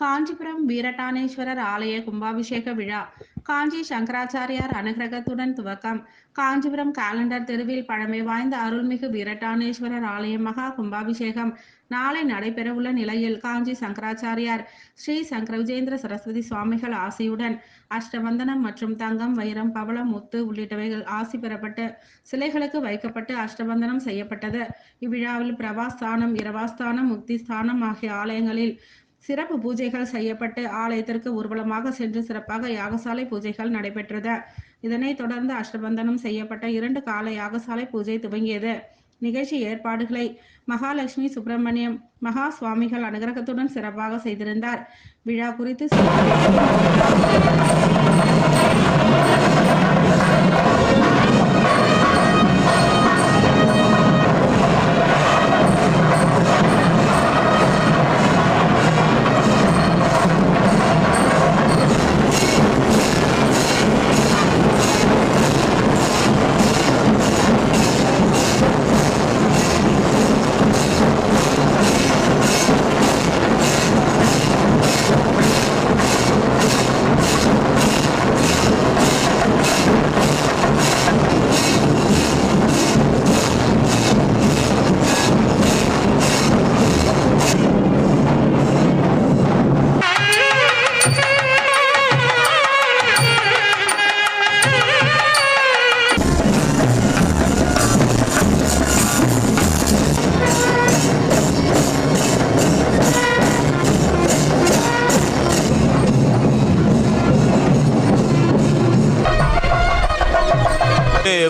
காஞ்சிபுரம் வீரட்டானேஸ்வரர் ஆலய கும்பாபிஷேக விழா காஞ்சி சங்கராச்சாரியார் அனுகிரகத்துடன் துவக்கம். காஞ்சிபுரம் காலண்டர் தெருவில் பழமை வாய்ந்த அருள்மிகு வீரட்டானேஸ்வரர் ஆலய மகா கும்பாபிஷேகம் நாளை நடைபெறவுள்ள நிலையில் காஞ்சி சங்கராச்சாரியார் ஸ்ரீ சங்கர விஜேந்திர சரஸ்வதி சுவாமிகள் ஆசியுடன் அஷ்டவந்தனம் மற்றும் தங்கம், வைரம், பவளம், முத்து உள்ளிட்டவைகள் ஆசி பெறப்பட்டு சிலைகளுக்கு வைக்கப்பட்டு அஷ்டவந்தனம் செய்யப்பட்டது. இவ்விழாவில் பிரபாஸ்தானம், இரவாஸ்தானம், முக்திஸ்தானம் ஆகிய ஆலயங்களில் சிறப்பு பூஜைகள் செய்யப்பட்டு ஆலயத்திற்கு ஊர்வலமாக சென்று சிறப்பாக யாகசாலை பூஜைகள் நடைபெற்றது. இதனைத் தொடர்ந்து அஷ்டபந்தனம் செய்யப்பட்ட 2 கால யாகசாலை பூஜை துவங்கியது. நிகழ்ச்சி ஏற்பாடுகளை மகாலட்சுமி சுப்பிரமணியம் மகா சுவாமிகள் அனுகிரகத்துடன் சிறப்பாக செய்திருந்தார். விழா குறித்து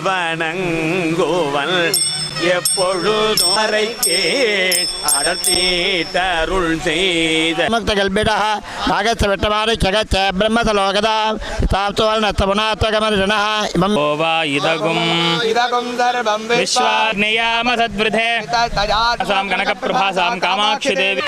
வணங்குவன் எப்பொழுதும் அறைக்கே அடர்த்தீட்டருள் செய்த முக்தகல்பிடः நாகச்சவிட்டமாரி ஜகச்ச பிரம்மசலோகதா தாப்துவல்நத்தமுனாத்வகமர்ஜனः இமம் ஓவா இதகும் சர்வம் விஸ்வாக்னியாம சத்விருதே அசாம் கனகப்பிரபாசாம் காமாட்சி தேவி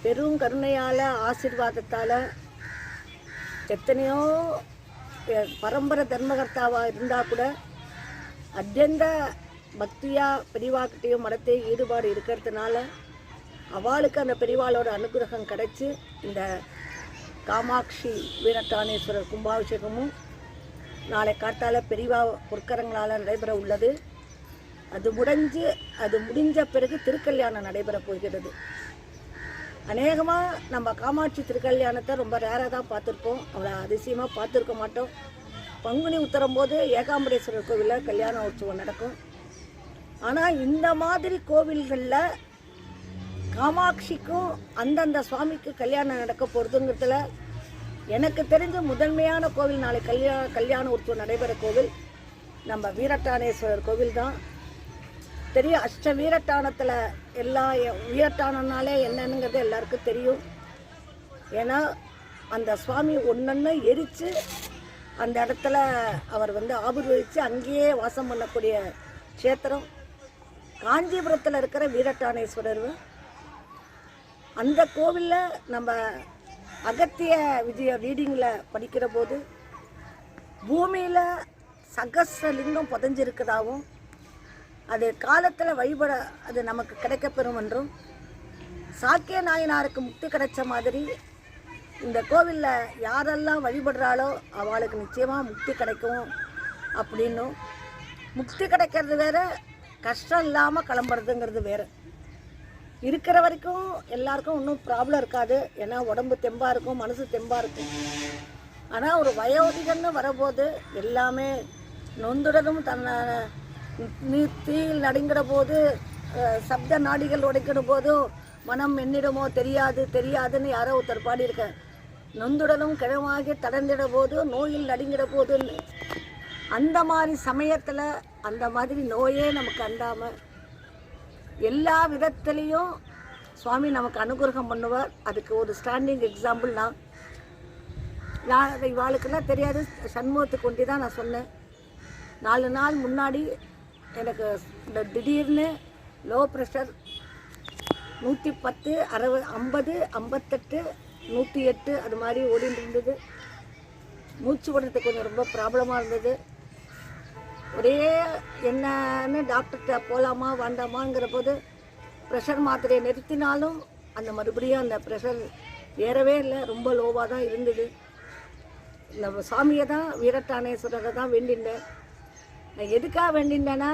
பெரும் கருணையால் ஆசீர்வாதத்தால் எத்தனையோ பரம்பரை தர்மகர்த்தாவாக இருந்தால் கூட அத்தியந்த பக்தியாக பெரிவாக்கிட்டையும் மடத்தை ஈடுபாடு இருக்கிறதுனால அவளுக்கு அந்த பெரிவாளோட அனுகிரகம் கிடைச்சி இந்த காமாட்சி வீரட்டானேஸ்வரர் கும்பாபிஷேகமும் நாளை காத்தால பெரிவா பொற்கரங்களால் நடைபெற உள்ளது. அது முடிஞ்ச பிறகு திருக்கல்யாணம் நடைபெற போகிறது. அநேகமாக நம்ம காமாட்சி திருக்கல்யாணத்தை ரொம்ப ரேராக தான் பார்த்துருப்போம், அவ்வளோ அதிசயமாக பார்த்துருக்க மாட்டோம். பங்குனி உத்தரம் போது ஏகாம்பரேஸ்வரர் கோவிலில் கல்யாண உற்சவம் நடக்கும். ஆனால் இந்த மாதிரி கோவில்களில் காமாட்சிக்கும் அந்தந்த சுவாமிக்கு கல்யாணம் நடக்க போகிறதுங்கிறதுல எனக்கு தெரிஞ்ச முதன்மையான கோவில் நாளை கல்யாண உற்சவம் நடைபெற கோவில் நம்ம வீரட்டானேஸ்வரர் கோவில் தான். தெரியும், அஷ்ட வீரட்டானத்தில் எல்லா வீரட்டானம்னாலே என்னன்னுங்கிறது எல்லாருக்கும் தெரியும். ஏன்னா அந்த சுவாமி ஒன்றொன்று எரித்து அந்த இடத்துல அவர் ஆபீர்வதித்து அங்கேயே வாசம் பண்ணக்கூடிய க்ஷேத்திரம் காஞ்சிபுரத்தில் இருக்கிற வீரட்டானேஸ்வரர். அந்த கோவிலில் நம்ம அகத்திய விஜய ரீடிங்கில் படிக்கிற போது பூமியில் சகஸ்ரலிங்கம் புதஞ்சிருக்கிறதாகவும் அது காலத்தில் வழிபட அது நமக்கு கிடைக்கப்பெறும் என்றும், சாக்கிய நாயனாருக்கு முக்தி கிடைச்ச மாதிரி இந்த கோவிலில் யாரெல்லாம் வழிபடுறாளோ அவளுக்கு நிச்சயமாக முக்தி கிடைக்கும் அப்படின்னும், முக்தி கிடைக்கிறது வேறு, கஷ்டம் இல்லாமல் கிளம்புறதுங்கிறது வேறு. இருக்கிற வரைக்கும் எல்லாருக்கும் ஒன்றும் ப்ராப்ளம் இருக்காது, ஏன்னா உடம்பு தெம்பாக இருக்கும், மனசு தெம்பாக இருக்கும். ஆனால் ஒரு வயோதிகன்னு வரபோது எல்லாமே நொந்துடனும் தன்னை தீயில் நடுங்கிற போது, சப்த நாடிகள் உடைக்கிற போதும் மனம் என்னிடமோ தெரியாதுன்னு யாரோ ஒருத்தர் பாடியிருக்க, நொந்துடனும் கிழமாகி தடந்திட போது நோயில் நடுங்கிற போதுன்னு. அந்த மாதிரி சமயத்தில் அந்த மாதிரி நோயே நமக்கு அண்டாமல் எல்லா விதத்துலேயும் சுவாமி நமக்கு அனுகிரகம் பண்ணுவார். அதுக்கு ஒரு ஸ்டாண்டிங் எக்ஸாம்பிள் நான் இவாளுக்கெல்லாம் தெரியாது, சண்முகத்துக்கு கொண்டு தான் நான் சொன்னேன். 4 நாள் முன்னாடி எனக்கு இந்த திடீர்னு லோ ப்ரெஷர் 110, 60, 50, 58, 108 அது மாதிரி ஓடிட்டு இருந்தது. மூச்சு விடுறதுக்கு கொஞ்சம் ரொம்ப ப்ராப்ளமாக இருந்தது. ஒரே என்னன்னு டாக்டர்கிட்ட போகலாமா வேண்டாமாங்கிற போது ப்ரெஷர் மாத்திரையை நிறுத்தினாலும் அந்த மறுபடியும் அந்த ப்ரெஷர் ஏறவே இல்லை, ரொம்ப லோவாக தான் இருந்தது. நம்ம சாமியை தான் வீரட்டானேஸ்வரரை தான் வேண்டினேன். நான் எதுக்காக வேண்டினேன்னா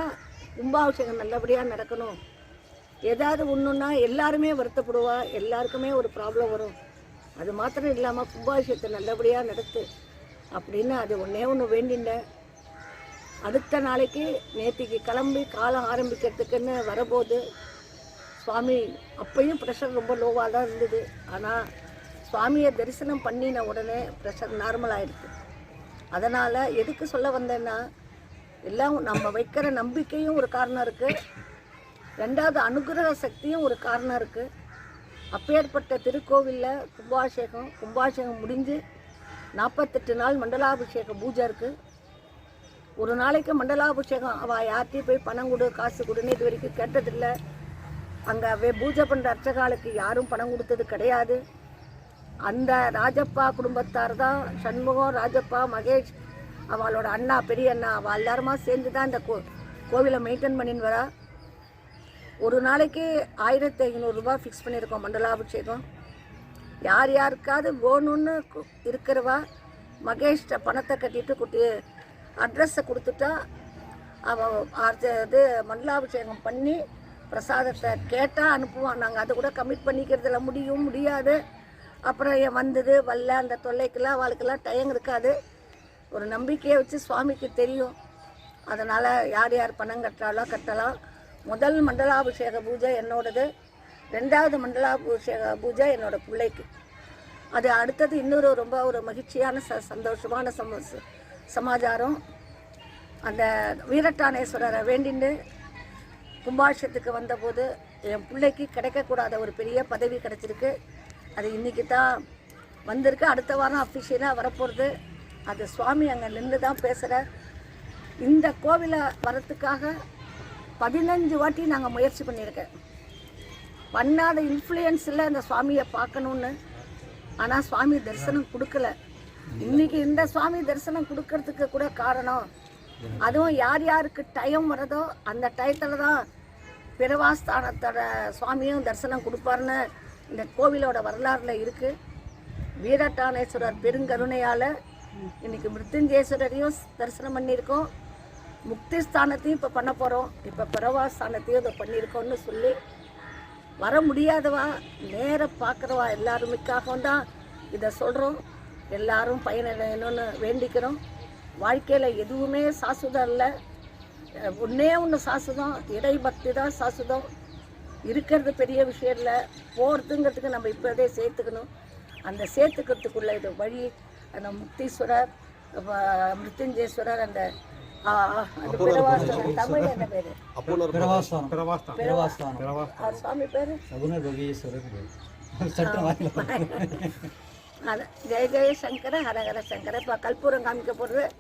கும்பாபிஷேகம் நல்லபடியாக நடக்கணும். ஏதாவது ஒன்றுன்னா எல்லாருமே வருத்தப்படுவா, எல்லாருக்குமே ஒரு ப்ராப்ளம் வரும். அது மாத்திரம் இல்லாமல் கும்பாபிஷேகத்தை நல்லபடியாக நடத்து அப்படின்னு அது ஒன்று வேண்டினேன். அடுத்த நாளைக்கு நேற்றுக்கு கிளம்பி காலம் ஆரம்பிக்கிறதுக்குன்னு வரபோது சுவாமி அப்பையும் ப்ரெஷர் ரொம்ப லோவாக தான் இருந்தது. ஆனால் சுவாமியை தரிசனம் பண்ணின உடனே ப்ரெஷர் நார்மல் ஆகிடுது. அதனால் எதுக்கு சொல்ல வந்தேன்னா, எல்லாம் நம்ம வைக்கிற நம்பிக்கையும் ஒரு காரணம் இருக்குது, ரெண்டாவது அனுகிரக சக்தியும் ஒரு காரணம் இருக்குது. அப்பேற்பட்ட திருக்கோவிலில் கும்பாபிஷேகம் முடிஞ்சு 48 நாள் மண்டலாபிஷேக பூஜை இருக்குது. ஒரு நாளைக்கு மண்டலாபிஷேகம் அவள் யார்கிட்டையும் போய் பணம் கொடு காசு கொடுன்னு இது வரைக்கும் கேட்டதில்லை. அங்கே பூஜை பண்ணுற அர்ச்சகாலுக்கு யாரும் பணம் கொடுத்தது கிடையாது. அந்த ராஜப்பா குடும்பத்தார் தான், சண்முகம், ராஜப்பா, மகேஷ், அவளோட அண்ணா, பெரிய அண்ணா, அவள் எல்லாருமா சேர்ந்து தான் இந்த கோவிலை மெயின்டைன் பண்ணின்னு வரா. ஒரு நாளைக்கு 1500 ரூபாய் ஃபிக்ஸ் பண்ணியிருக்கோம் மண்டலாபிஷேகம். யார் யாருக்காவது வேணும்னு இருக்கிறவா மகேஷ்ட பணத்தை கட்டிட்டு அட்ரஸை கொடுத்துட்டா அவள் இது மண்டலாபிஷேகம் பண்ணி பிரசாதத்தை கேட்டால் அனுப்புவான். நாங்கள் அதை கூட கமிட் பண்ணிக்கிறதுல முடியாது. அப்புறம் வந்தது வரல அந்த தொல்லைக்கெல்லாம் அவளுக்கெல்லாம் டைம் இருக்காது. ஒரு நம்பிக்கையை வச்சு சுவாமிக்கு தெரியும். அதனால் யார் யார் பணம் கட்டலாம். முதல் மண்டலாபிஷேக பூஜை என்னோடது, ரெண்டாவது மண்டலாபிஷேக பூஜை என்னோட பிள்ளைக்கு. அது அடுத்தது இன்னொரு ரொம்ப ஒரு மகிழ்ச்சியான சந்தோஷமான சமாச்சாரம். அந்த வீரட்டானேஸ்வரரை வேண்டின்னு கும்பாபிஷேகத்துக்கு வந்தபோது என் பிள்ளைக்கு கிடைக்கக்கூடாத ஒரு பெரிய பதவி கிடச்சிருக்கு. அது இன்றைக்கி தான் வந்திருக்கு. அடுத்த வாரம் அஃபிஷியலாக வரப்போகிறது. அது சுவாமி அங்கே நின்று தான் பேசுகிறார். இந்த கோவிலை வரத்துக்காக 15 வாட்டி நாங்கள் முயற்சி பண்ணியிருக்கேன். பண்ணாத இன்ஃப்ளூயன்ஸில் இந்த சுவாமியை பார்க்கணுன்னு. ஆனால் சுவாமி தரிசனம் கொடுக்கல. இன்றைக்கி இந்த சுவாமி தரிசனம் கொடுக்கறதுக்கு கூட காரணம், அதுவும் யார் யாருக்கு டைம் வரதோ அந்த டயத்தில் தான் பிரவாஸ்தானத்தோட சுவாமியும் தரிசனம் கொடுப்பாருன்னு இந்த கோவிலோட வரலாறில் இருக்குது. வீரட்டானேஸ்வரர் பெருங்கருணையால் இன்றைக்கி மிருத்யுஞ்சேஸ்வரரையும் தரிசனம் பண்ணியிருக்கோம், முக்தி ஸ்தானத்தையும் இப்போ பண்ண போகிறோம், இப்போ பிரவாஸ்தானத்தையும் இதை பண்ணியிருக்கோன்னு சொல்லி வர முடியாதவா நேர பார்க்குறவா எல்லாருமிக்காகவும் தான் இதை சொல்கிறோம். எல்லாரும் பயனடையணும்னு வேண்டிக்கிறோம். வாழ்க்கையில் எதுவுமே சாஸ்வதம் இல்லை, ஒன்று சாஸ்வதம், இறைபக்தி தான் சாஸ்வதம். இருக்கிறது பெரிய விஷயம் இல்லை, போகிறதுங்கிறதுக்கு நம்ம இப்போதே சேர்த்துக்கணும். அந்த சேர்த்துக்கிறதுக்குள்ள இது வழி அந்த முக்தீஸ்வரர், மிருத்யுஞ்சேஸ்வரர், அந்த பிரவாஸ்தானம், தமிழ் என்ன பேர்? சுவாமி பேர் ஜெய ஜெய சங்கர ஹரஹர சங்கர. இப்போ கற்பூரம் காமிக்க போகிறது